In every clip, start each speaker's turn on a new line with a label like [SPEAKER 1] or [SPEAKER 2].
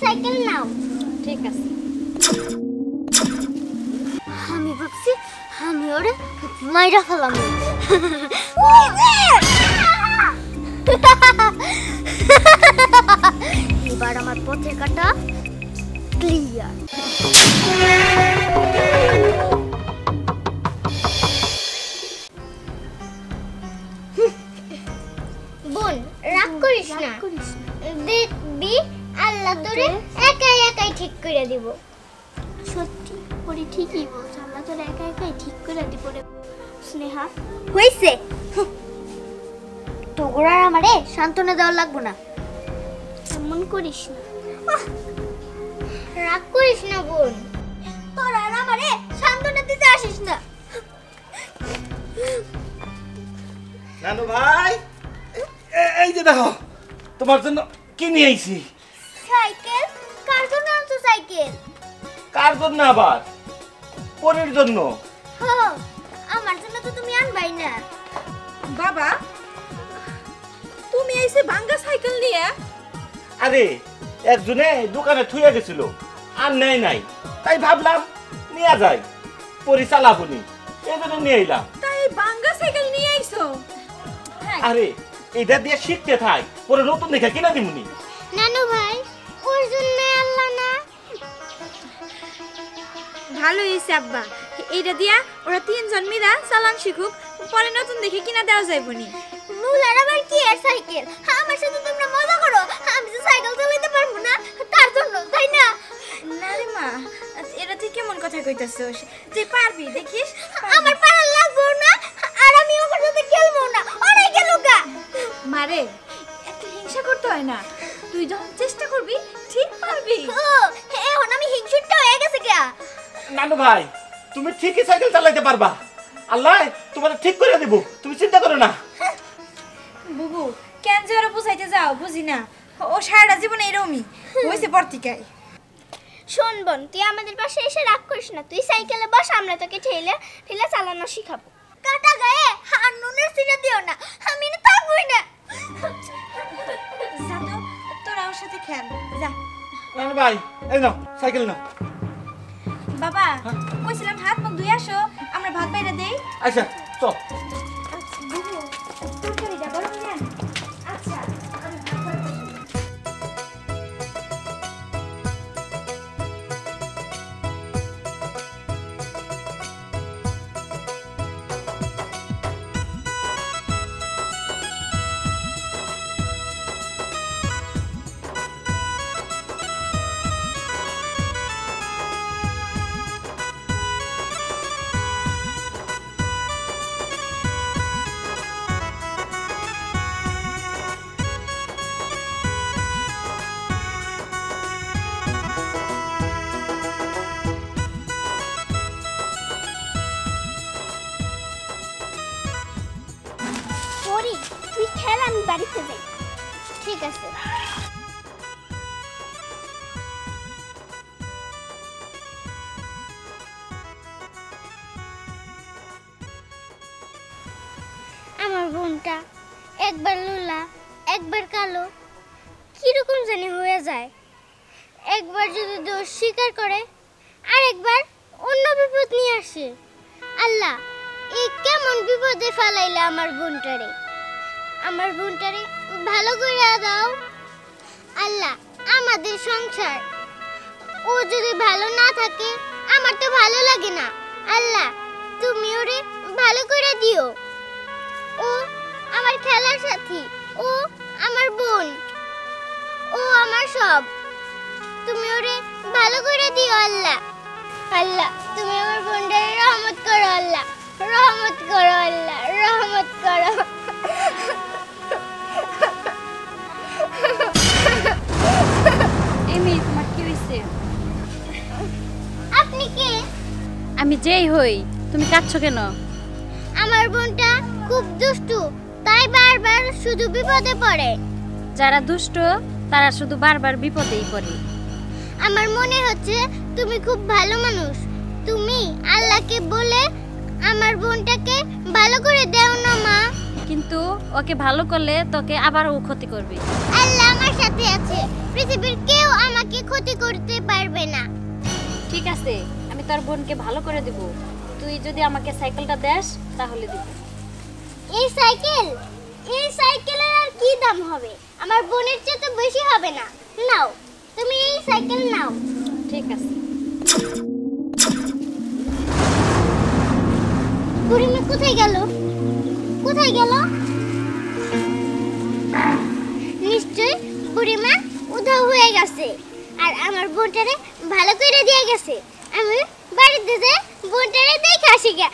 [SPEAKER 1] Cycle নাও।
[SPEAKER 2] ঠিক আছে।
[SPEAKER 1] আমি ভাবছি আমি ওরে মাইরা ফেলাম। এবার আমার পথের কাটা ক্লিয়ার। বোন রাগ করিস না, দেখবি আল্লাহ তোরে একাই একাই ঠিক করে দিব। সত্যি পরি ঠিকই বলছ, আল্লাহ তোরে একাই একাই ঠিক করে দিব রে স্নেহা। হইছে তো গোড়ার আমারে সান্ত্বনা দেওয়া লাগবো না। এমন করিস না, রাগ করিস না বোন, তোর আর আমারে সান্ত্বনা দিতে আসিস না।
[SPEAKER 3] নানু ভাই, এই যে দেখো তোমার জন্য কি নিয়ে আইছি।
[SPEAKER 1] সাইকেল? কার জন্য আনছো সাইকেল?
[SPEAKER 3] কার জন্য আবার? পরের জন্য।
[SPEAKER 1] হো, আমার জন্য তো তুমি আনবাই না।
[SPEAKER 2] বাবা তুমি এসে ভাঙ্গা সাইকেল নিয়ে?
[SPEAKER 3] আরে একজনে দোকানে থুয়ে গেছিল, আর নেয় নাই, তাই ভাবলাম নিয়ে যাই, পরি চালাবনি, এই জন্য নিয়ে এলাম।
[SPEAKER 2] তাই ভাঙ্গা সাইকেল নিয়ে আইছো?
[SPEAKER 3] আরে এটা দিয়ে শিখতে থাক, পরে নতুন দেখে কিনা দিমুনি।
[SPEAKER 1] নানু ভাই ওর জন্য আল্লাহ না।
[SPEAKER 2] ভালো হয়েছে আব্বা, এইটা দিয়া ওরা তিনজন মিলা চালান শিখুক, পরে নতুন দেখে কিনা দেওয়া যাইবনি।
[SPEAKER 1] মুলার আবার কি আর সাইকেল? আমার সাথে তোমরা মজা করো, আমি তো সাইকেল চালাতে পারবো না তার জন্য, তাই না?
[SPEAKER 2] না রে মা, এটা তুই কেমন কথা কইতাছস? তুই পারবি, দেখিস।
[SPEAKER 1] আমার পারার লাগবো না, আর আমি ওর সাথে খেলবো না, ওরাই খেলুকা।
[SPEAKER 2] মারে এত হিংসা করতে হয় না, তুই যখন চেষ্টা করবি ঠিক পারবি।
[SPEAKER 1] ও এখন আমি হিংসুটটা হয়ে গেছে কে?
[SPEAKER 3] নানু ভাই তুমি ঠিকই সাইকেল চালাতে পারবা, আল্লাহ তোমার ঠিক করে দিব, তুমি চিন্তা করো না।
[SPEAKER 2] বুবু কেন যে ওরা বুঝাইতে যাও বুঝি না, ও সারাটা জীবন এরকমই হয়েছে পর্তিকায়।
[SPEAKER 1] শোন বোন, তুই আমাদের পাশে এসে রাগ করিস না, তুই সাইকেলে বস, আমরা তোকে ঠেলে ঠেলে চালানো শিখাবো। কাটা গায়ে আর নুনের সিটা দিও না, আমি না থাকবই না।
[SPEAKER 2] যা তো, তোরা ওর সাথে খেল যা।
[SPEAKER 3] নানু ভাই এই নাও সাইকেল নাও।
[SPEAKER 2] বাবা কইছিলাম হাত মুখ ধুই আসো, আমরা ভাত বাইরে দেই।
[SPEAKER 3] আচ্ছা চল।
[SPEAKER 2] বুবু তরকারিটা গরম দেন। আচ্ছা আমি ভাত বাড়তেছি।
[SPEAKER 1] পরি তুই খেল, আমি বাড়িতে যাই। ঠিক আছে। আমার বোনটা একবার লোলা একবার কালো, কিরকম জানি হয়ে যায়। একবার যদি দোষ স্বীকার করে আর একবার অন্য বিপদ নিয়ে আসে। আল্লাহ এই কেমন বিপদে ফেলাইলে আমার বোনটারে, আমার বোনটারে ভালো করে দাও। আল্লাহ আমাদের সংসার, ও যদি ভালো না থাকে আমার তো ভালো লাগে না। আল্লাহ তুমি ওরে ভালো করে দিও, ও আমার খেলার সাথী, ও আমার বোন, ও আমার সব। তুমি ওরে ভালো করে দিও আল্লাহ। আল্লাহ তুমি আমার বোনটারে রহমত করো আল্লাহ, রহমত করো আল্লাহ, রহমত করো।
[SPEAKER 2] এমনি তোমার কি হইছে?
[SPEAKER 1] আপনি কে?
[SPEAKER 2] আমি যেই হই, তুমি কাঁদছো কেন?
[SPEAKER 1] আমার বোনটা খুব দুষ্টু, তাই বারবার শুধু বিপদে পড়ে।
[SPEAKER 2] যারা দুষ্ট তারা শুধু বারবার বিপদেই পড়ে।
[SPEAKER 1] আমার মনে হচ্ছে তুমি খুব ভালো মানুষ, তুমি আল্লাহকে বলে আমার বোনটাকে ভালো করে দাও না মা।
[SPEAKER 2] কিন্তু ওকে ভালো করলে তোকে আবার ও ক্ষতি করবে।
[SPEAKER 1] আল্লাহ আমার সাথে আছে, পৃথিবীর কেউ আমাকে ক্ষতি করতে পারবে না।
[SPEAKER 4] ঠিক আছে, আমি তোর বোনকে ভালো করে দেব। তুই যদি আমাকে সাইকেলটা দেস তাহলে দিব।
[SPEAKER 1] এই সাইকেলের আর কি দাম হবে? আমার বোনের চেয়ে তো বেশি হবে না। নাও, তুমি এই সাইকেল নাও।
[SPEAKER 4] ঠিক আছে।
[SPEAKER 1] বুড়িমা কোথায় গেল? নিশ্চয় বুড়িমা উধাও হয়ে গেছে আর আমার বোনটারে ভালো করে দিয়ে গেছে। আমি বাড়িতে যে বোনটারে দেখে আসি গে।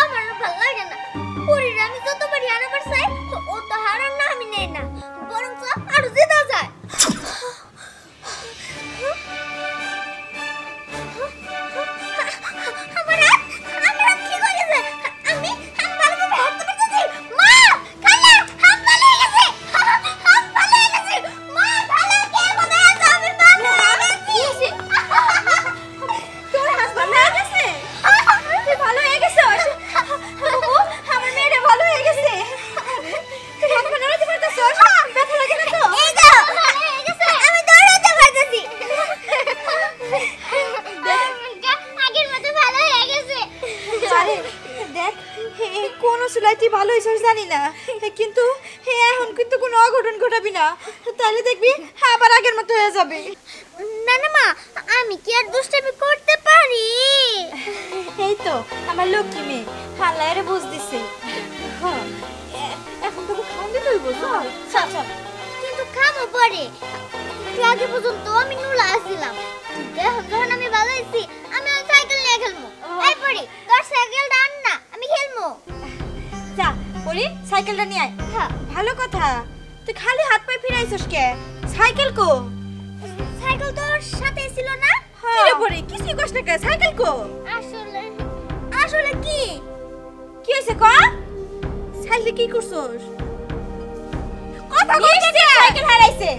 [SPEAKER 1] আমার ভালো লাগে না, বুড়ির আমি যতবারই আনাবার চাই ও তো হারার না আমি নেই না, বরং আরো জেতা যায়।
[SPEAKER 2] জানি না, কিন্তু এখন কিন্তু কোনো অঘটন ঘটাবি না, তাহলে দেখবি আবার আগের মতো হয়ে যাবে।
[SPEAKER 1] না না মা, আমি কি আর দুষ্টামি করতে পারি?
[SPEAKER 2] এই তো আমার লক্ষ্মী মেয়ে, আল্লাহ এর বুঝ দিছে। এখন তোকে খাওয়া দিতে হইব। চল চল।
[SPEAKER 1] কিন্তু খাবো পরে, একটু আগে পর্যন্ত আমি নুলা আসছিলাম। এখন যখন আমি ভালো হয়েছি, আমি ওই সাইকেল নিয়ে খেলবো। এই পরে তোর সাইকেলটা আন না, আমি খেলবো।
[SPEAKER 2] যা পরি, সাইকেলটা নিয়ে আয়।
[SPEAKER 1] হ্যাঁ,
[SPEAKER 2] ভালো কথা, তুই খালি হাত পায়ে ফিরাইছস কে? সাইকেল কো?
[SPEAKER 1] সাইকেল তোর সাথে ছিল না?
[SPEAKER 2] কি রে পরি, কিছুই কষ্ট না কে? সাইকেল কো?
[SPEAKER 1] আসলে কি
[SPEAKER 2] কি হইছে ক? সাইকেল কি করছস? কথা কইতে দে। সাইকেল হারাইছে,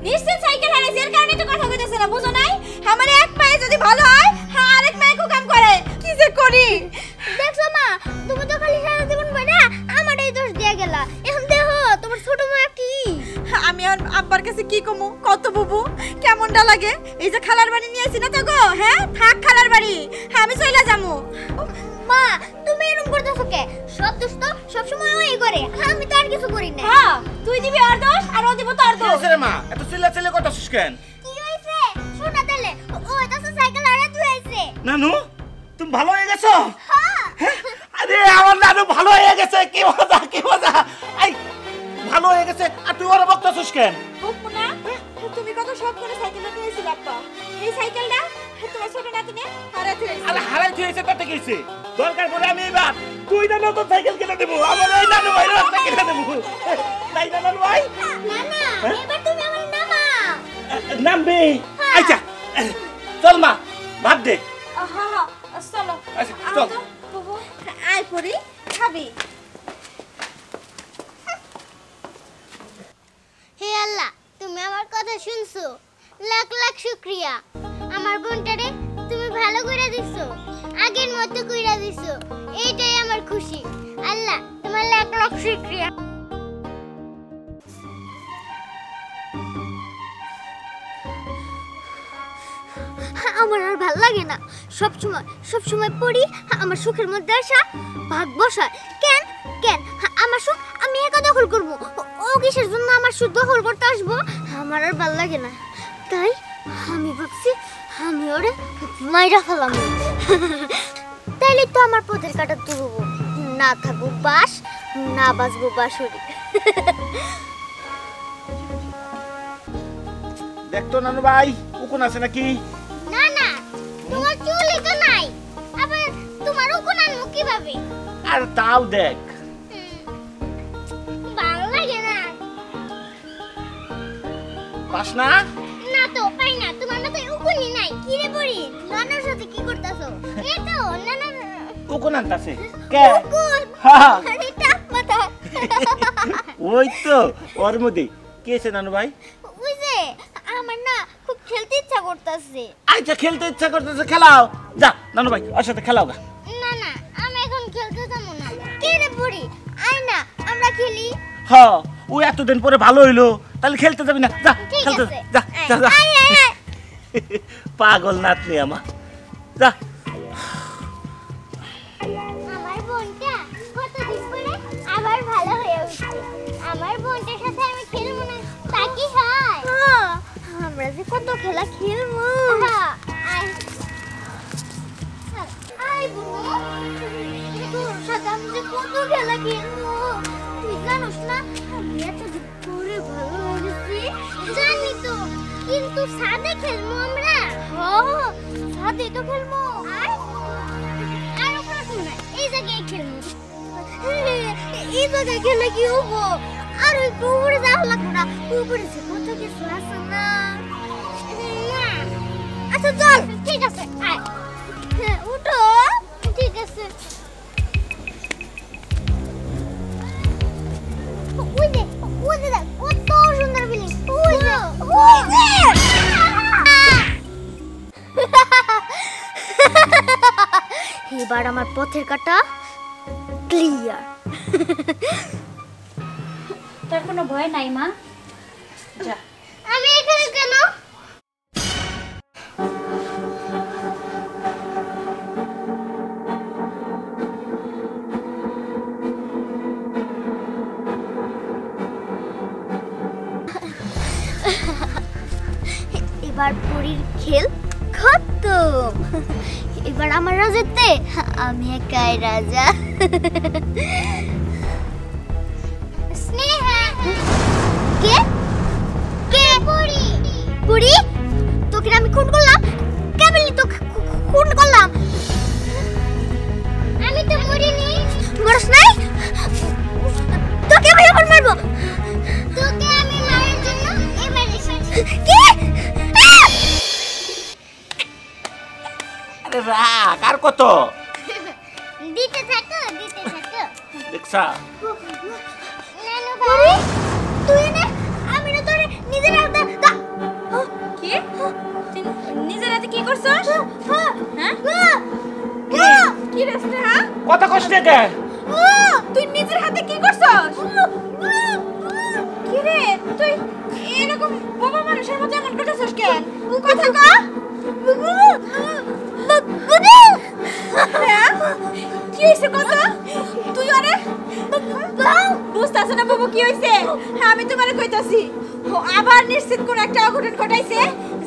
[SPEAKER 2] নিশ্চয় সাইকেল হারাইছে, এর কারণে তো কথা কইতেছ না, বুঝো নাই? আমার এক পায়ে যদি ভালো হয়, আরেক পায়ে কো কাম করে। কি যে করি?
[SPEAKER 1] দেখছো মা, তুমি তো খালি সারা জীবন বইনা আমারই দোষ দিয়া গেলা। এখন দেখো তোমার ছোট মায়া কি।
[SPEAKER 2] আমি আর আব্বার কাছে কি কমু? কত বুবু, কেমনটা লাগে? এই যে খালার বাড়ি নিয়ে আইছি না তো গো, হ্যাঁ থাক খালার বাড়ি, আমি চইলা যামু।
[SPEAKER 1] মা, তুমি এরকম করতেছো কে? সব দোষ তো সবসময় ওই করে, আমি তো আর কিছু করি না।
[SPEAKER 2] হ্যাঁ, তুই দিবি আর দোষ আর ও দিব তোর দোষ।
[SPEAKER 3] রে মা, এত চিল্লা কথা কেন?
[SPEAKER 1] কি হইছে? শোনা তাহলে, ও এটা তো সাইকেল হারা ধুইছে।
[SPEAKER 3] নানু, তুমি ভালো হয়ে গেছো?
[SPEAKER 1] হ্যাঁ।
[SPEAKER 3] আরে আমার নানু ভালো হয়ে গেছে, কি মজা। আই ভালো হয়ে গেছে, আর তুই ওরা বকতাছিস কেন?
[SPEAKER 2] বুবু না, তুমি কত শখ করে সাইকেলটা নিয়েছিলে আব্বা, এই সাইকেলটা তোমার ছোট নাতনি হারাতে হইছে।
[SPEAKER 3] আরে হারাইতে হয়েছে তাতে কি হইছে? দরকার পড়ে আমি এবার তুই না নতুন সাইকেল কিনে দেবো, আমার এই নানু ভাই রাস্তা কিনে দেবো। তাই না নানু ভাই?
[SPEAKER 1] না না, এবার তুমি আমার নামাও।
[SPEAKER 3] নামবি? আচ্ছা চল মা, ভাত দে।
[SPEAKER 2] হ্যাঁ, চলো।
[SPEAKER 3] আচ্ছা চল।
[SPEAKER 2] বুবু আয় পরি, খাবি?
[SPEAKER 1] হে আল্লাহ, তুমি আমার কথা শুনছো, লাখ লাখ শুকরিয়া। আমার বোনটারে তুমি ভালো করে দিছো, আগের মতো কইরা দিছো, এইটাই আমার খুশি। আল্লাহ, তোমার লাখ লাখ শুকরিয়া। আমার আর ভালো লাগে না, সবসময় পড়ি আমার সুখের মধ্যে আসা ভাগ বসায়। কেন কেন আমার সুখ আমি একা দখল করব? ও কিসের জন্য আমার সুখ দখল করতে আসবো? আমার আর ভালো লাগে না, তাই আমি ভাবছি আমি ওরে মাইরা ফেলাম। তাইলে তো আমার পথের কাটা তুলবো, না থাকবো বাস, না বাজবো বাঁশরি।
[SPEAKER 3] দেখতো নানু ভাই, উকুন আছে নাকি?
[SPEAKER 1] না না, তোমার চুলই তো নাই, আবার তোমার উকুন আনবো কিভাবে?
[SPEAKER 3] আর তাও দেখ,
[SPEAKER 1] ভালো লাগে না।
[SPEAKER 3] পাস না?
[SPEAKER 1] না তো পাই না, তোমার মাথায় উকুনই নাই। কি রে বড়ি, নানার সাথে কি করতাছো? এই তো নানা
[SPEAKER 3] উকুন আনতাছে কে?
[SPEAKER 1] উকুন।
[SPEAKER 3] হ্যাঁ।
[SPEAKER 1] আরে টাক মাথা।
[SPEAKER 3] ওই তো ওর মধ্যে কে আছে নানু ভাই?
[SPEAKER 1] ওই যে আমার না খুব খেলতে ইচ্ছা করতেছে।
[SPEAKER 3] আচ্ছা খেলতে ইচ্ছা করতেছে, খেলাও। যা নানু ভাই ওর সাথে খেলাও গা।
[SPEAKER 1] না না, আমি এখন খেলতে যাবো না। কে রে বড়ি, আয় না আমরা খেলি।
[SPEAKER 3] হ্যাঁ, ও এতদিন পরে ভালো হইলো, তাহলে খেলতে যাবি না যা
[SPEAKER 1] ঠিক
[SPEAKER 3] খেলতে
[SPEAKER 1] আছে।
[SPEAKER 3] যা যা যা
[SPEAKER 1] আয়, আয়, আয়।
[SPEAKER 3] পাগল নাতনি আমার যা
[SPEAKER 1] আমার বোনটা কতদিন পরে আবার ভালো হয়ে উঠছে। আমার বোনটার সাথে আমি খেলবো না তা কি হয়? আমরা যে কত খেলা খেলবো। আয় আয় বুনু, তোর সাথে আমি যে কত খেলা খেলবো। তুই জানোস না আমি এতদিন পরে ভালো হয়ে গেছি। জানি তো, কিন্তু সাথে খেলবো আমরা। সাথে তো খেলবো। আর প্রশ্ন নাই, এই জায়গায় খেলবো। এই জায়গায় খেলে কি হবো? আর একটু উপরে যাওয়া লাগবে না? উপরে যে কত কিছু আছে না। আচ্ছা চল, ঠিক আছে আয়। হ্যাঁ উঠো, ঠিক আছে। ওই যে দেখ, কত সুন্দর বিল্ডিং। ওই যে এবার আমার পথের কাটা ক্লিয়ার।
[SPEAKER 4] তোর কোনো ভয় নাই মা, যা।
[SPEAKER 1] আমি এখানে কেন? এবার পরীর খেল খতম। এবার আমার রাজত্বে আমি একাই রাজা। স্নেহা কে কে পরী? পরী, তোকে আমি খুন করলাম? কে বললি তো খুন করলাম? আমি তো মরিনি। মরস নাই? তোকে আমি এখন মারবো। তোকে আমি মারার জন্য এবার এসেছি। কি?
[SPEAKER 3] আরে রাখ আর কত
[SPEAKER 1] দিতে থাকো, দিতে থাকো।
[SPEAKER 3] দেখছা
[SPEAKER 1] নানু ভাই, তুই না আমি না তোরে নিজের হাতে
[SPEAKER 2] কি তুই নিজের হাতে কি করছস? হ্যাঁ কি রে স্নেহা?
[SPEAKER 3] কত কষ্ট দে
[SPEAKER 2] তুই নিজের হাতে কি করছস? কি রে তুই এরকম বাবা মানুষের মতো এমন করতেছস কেন? কথা ক। হ্যাঁ? কি হইছে কত? তুই আরে বুঝতাছ না বাবু কি হইছে? হ্যাঁ আমি তোমারে কইতাছি। ও আবার নিশ্চিত কোন একটা অঘটন ঘটাইছে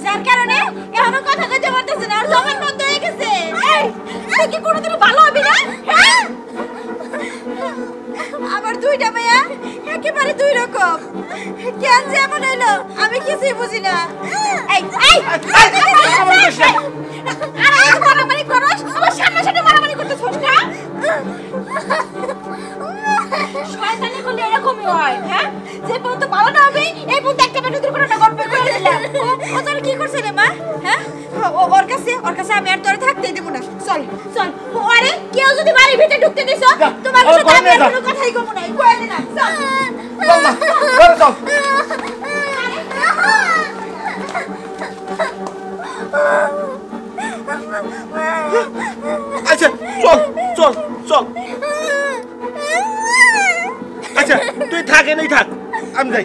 [SPEAKER 2] যার কারণে এখনো কথা কইতে পারতেছে না আর জবান বন্ধ হয়ে গেছে। এই তুই কি কোনোদিন ভালো হবি না? হ্যাঁ? আমার দুইটা মেয়ে একেবারে দুই রকম। কেন যে এমন হইলো আমি কিছুই বুঝি না। এই এই মারামারি করস, আমার সামনে সামনে মারামারি করতেছস না? শয়তানি করলে এরকমই হয়। হ্যাঁ যে পর্যন্ত ভালো না হবে এই পর্যন্ত একটা না দুর্ঘটনা ঘটবে করে দিলাম। ও তোর কি করছে রে মা? হ্যাঁ ওর কাছে আমি আর তোরে থাকতেই দেব না। চল চল। আরে কেউ যদি বাড়ির ভিতরে ঢুকতে দিছ তোমার সাথে আমি আর কোনো কথাই কব না। কই দিলাম চল
[SPEAKER 3] চল না ঘরে চল আচ্ছা চল চল চল আচ্ছা তুই থাক এনেই থাক আমি যাই